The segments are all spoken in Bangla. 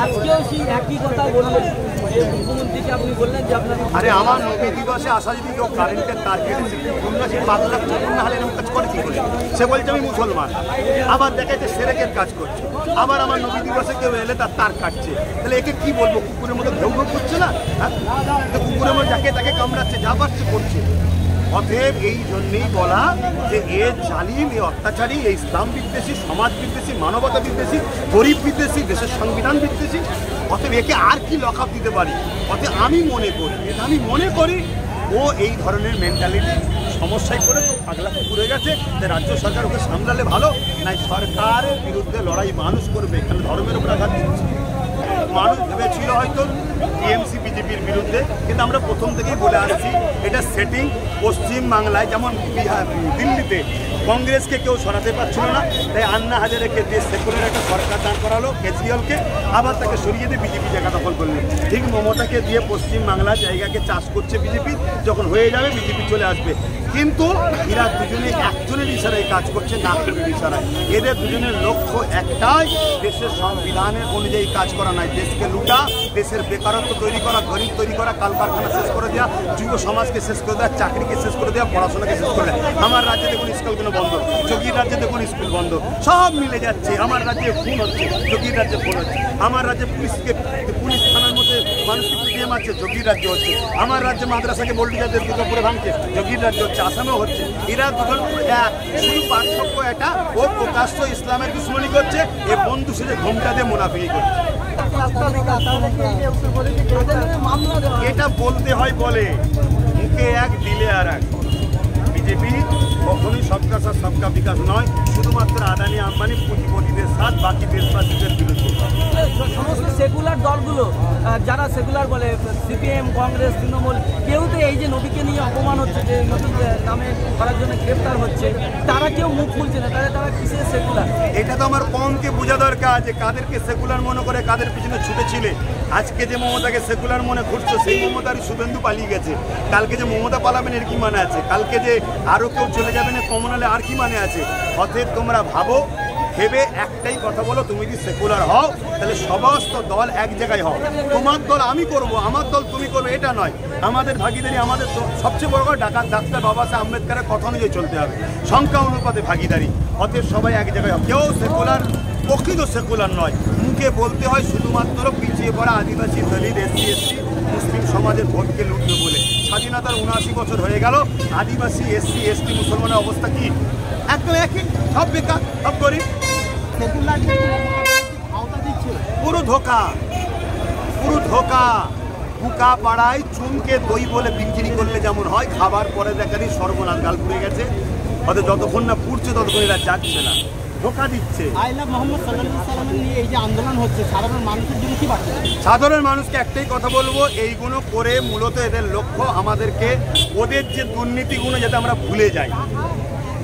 আজকেও সেই একই কথা বললেন মুখ্যমন্ত্রীকে, আপনি বললেন যে আপনার আরে আমার নবী দিবসে আসা যদি কেউ কারেন্টের তার কেটেছে সে 5 লাখ টাকা না হলে এরকম কাজ করে কি করে? সে বলছে আমি মুসলমান, আবার দেখাচ্ছে সেরেকের কাজ করছে, আবার আমার নবী দিবসে কেউ এলে তার তার কাটছে, তাহলে একে কি বলবো? কুকুরের মধ্যে ঘেউ ঘেউ করছে না? হ্যাঁ, কুকুরের মধ্যে যাকে তাকে কামড়াচ্ছে, যা পাচ্ছে করছে। অতএব এই জন্যেই বলা যে এ জালিম, এ অত্যাচারী, এই ইসলাম বিদ্বেষী, সমাজ বিদ্বেষী, মানবতা বিদ্বেষী, গরিব বিদ্বেষী, দেশের সংবিধান বিদ্বেষী। অতএব একে আর কি লকআপ দিতে পারি? অতএব আমি মনে করি ও এই ধরনের মেন্টালিটি সমস্যায় করে পাগলা পুকুরে গেছে, যে রাজ্য সরকার ওকে সামলালে ভালো, নাই সরকারের বিরুদ্ধে লড়াই মানুষ করবে, এখানে ধর্মের উপর আঘাত দিচ্ছে। মানুষ ভেবেছিল হয়তো টিএমসি বিজেপির বিরুদ্ধে, কিন্তু আমরা প্রথম থেকেই বলে আসছি এটা সেটিং। পশ্চিম বাংলায় যেমন দিল্লিতে কংগ্রেসকে কেউ সরাতে পারছিল না, তাই আন্না হাজারেকে দিয়ে সেকুলার একটা সরকার দাঁড় করালো, কেজরিওয়ালকে, আবার তাকে সরিয়ে দিয়ে বিজেপি জায়গা দখল করলেন। ঠিক মমতাকে দিয়ে পশ্চিম বাংলার জায়গাকে চাষ করছে বিজেপি, যখন হয়ে যাবে বিজেপি চলে আসবে। কিন্তু এরা দুজনে একজনের ইশারায় কাজ করছে, নাগপুরের ইশারায়। এদের দুজনের লক্ষ্য একটাই, দেশের সংবিধানের অনুযায়ী কাজ করা নয়, দেশকে লুটা, দেশের বেকারত্ব তৈরি করা, গরিব তৈরি করা, কালকারখানা শেষ করে দেওয়া, যুব সমাজকে শেষ করে দেওয়া, চাকরিকে শেষ করে দেওয়া, পড়াশোনাকে শেষ করে দেওয়া। আমার রাজ্যে দেখুন স্কুলগুলো বন্ধ, যোগীর রাজ্যে দেখুন স্কুল বন্ধ, সব মিলে যাচ্ছে। আমার রাজ্যে খুন হচ্ছে, যোগীর রাজ্যে খুন হচ্ছে। আমার রাজ্যে পুলিশ থানার মধ্যে মানুষকে পিটিয়ে মারছে, যোগীর রাজ্য হচ্ছে। আমার রাজ্যে মাদ্রাসাকে বোল্ডিজারদের দুর্গাপুরে ভাঙছে, যোগীর রাজ্য হচ্ছে। আসামেও হচ্ছে। এরা দুজন এক, শুধু পার্থক্য এটা, ও প্রকাশ্য ইসলামের দুশ্মনী করছে, এ বন্ধু সেজে ঘোমটা দিয়ে মুনাফিকি করছে। এটা বলতে হয় বলে, মুখে এক দিলে আর এক। বিজেপি কখনোই সবকা সাথ সবকা বিকাশ নয়, শুধুমাত্র আদানি আম্বানি পুঁজিপতিদের সাথ, বাকি দেশবাসীদের বিরুদ্ধে। সমস্ত সেকুলার দলগুলো যারা সেকুলার বলে, সিপিএম, কংগ্রেস, তৃণমূল, কেউ তো এই যে নবীকে নিয়ে অপমান হচ্ছে, যে নবীর নামে করার জন্য গ্রেপ্তার হচ্ছে, তারা কেউ মুখ খুলছে না, তারা কিসের সেকুলার? এটা তো আমার কমকে বোঝা দরকার, যে কাদেরকে সেকুলার মনে করে, কাদের পিছনে ছুটেছিলে। আজকে যে মমতাকে সেকুলার মনে করছো, সেই মমতারই শুভেন্দু পালিয়ে গেছে। কালকে যে মমতা পালাবেন এর কি মানে আছে? কালকে যে আরও কেউ চলে যাবেন কমনালে আর কি মানে আছে? অতএব তোমরা ভাবো, ভেবে একটাই কথা বলো, তুমি যদি সেকুলার হও তাহলে সমস্ত দল এক জায়গায় হও। তোমার দল আমি করব, আমার দল তুমি করবে, এটা নয়। আমাদের ভাগিদারি, আমাদের সবচেয়ে বড় কথা ডাক্তার বাবা সাহেব আম্বেদকরের কথা অনুযায়ী চলতে হবে, সংখ্যা অনুপাতে ভাগিদারি। অতএব সবাই এক জায়গায় হোক। কেউ সেকুলার, প্রকৃত সেকুলার নয়। মুখে বলতে হয় শুধুমাত্র পিছিয়ে পড়া আদিবাসী, দলিত, এসসি, মুসলিম সমাজের ভোটকে লুটবে বলে। স্বাধীনতার 79 বছর হয়ে গেল, আদিবাসী, এসসি, এসটি, মুসলমানের অবস্থা কি? একদম একই, সব বেকার, সব গরিব। পুরো ধোকা, পুরো ধোকা। বুকা পাড়ায় চুনকে দই বলে বিক্রি করলে যেমন হয়, খাবার পরে দেখারই সর্বনাশ, গাল পুড়ে গেছে। হয়তো যতক্ষণ না পুড়ছে ততক্ষণ এরা যাচ্ছে না, ধোকা দিচ্ছে। এই যে আন্দোলন হচ্ছে, সাধারণ মানুষের জন্য কি বার্তা? সাধারণ মানুষকে একটাই কথা বলবো, এইগুলো করে মূলত এদের লক্ষ্য আমাদেরকে ওদের যে দুর্নীতিগুলো যাতে আমরা ভুলে যাই।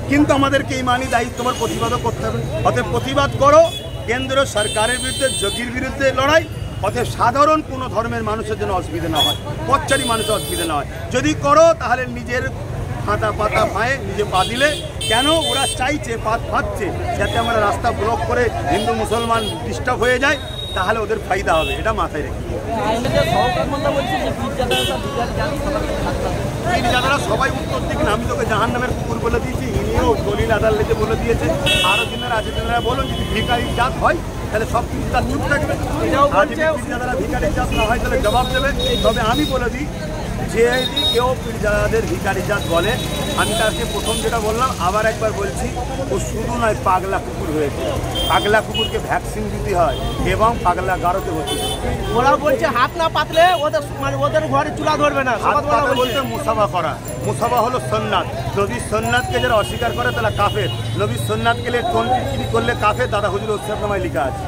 কিন্তু আমাদেরকে এই মানি দায়িত্ব আমার প্রতিবাদও করতে হবে। অতএব প্রতিবাদ করো, কেন্দ্র সরকারের বিরুদ্ধে, যোগীর বিরুদ্ধে লড়াই। অতএব সাধারণ কোনো ধর্মের মানুষের জন্য অসুবিধা না হয়, পথচারী মানুষের অসুবিধা না হয়। যদি করো তাহলে নিজের হাঁটা পাতা পায়ে নিজে পা দিলে। কেন? ওরা চাইছে, পাত ফাঁদছে যাতে আমরা রাস্তা ব্লক করে হিন্দু মুসলমান ডিস্টার্ব হয়ে যায়, তাহলে ওদের ফায়দা হবে, এটা মাথায় রেখে। পীরজাদারা সবাই উত্তর দিকে, আমি তোকে জাহান নামের কুকুর বলে দিয়েছি, ইনিও দলিল আদালতে বলে দিয়েছে। আরো দিনের আছে যারা বলুন, যদি ভিখারি জাত হয় তাহলে সব কিছু তার চুপ থাকবে। আর যদি পীরজাদারা ভিখারি জাত না হয় তাহলে জবাব দেবে। তবে আমি বলে দিই, যে কেউ পীরজাদাদের ভিখারি জাত বলে, আমি তাকে প্রথম যেটা বললাম আবার একবার বলছি, ও শুধু নয় পাগলা কুকুর হয়েছে। পাগলা কুকুরকে ভ্যাকসিন দিতে হয় এবং পাগলা গারোতে ভর্তি। ওরা বলছে হাত না পাতলে ওদের ঘরে চুলা ধরবে না। বলতে মুসাফা করা, মুসাফা হলো সুন্নাত। নবীর সুন্নাতকে যারা অস্বীকার করে তারা কাফের। নবীর সুন্নাতকে টনকিরি করলে কাফের, দাদা হুজুর ওসিয়াতনামায় লেখা আছে।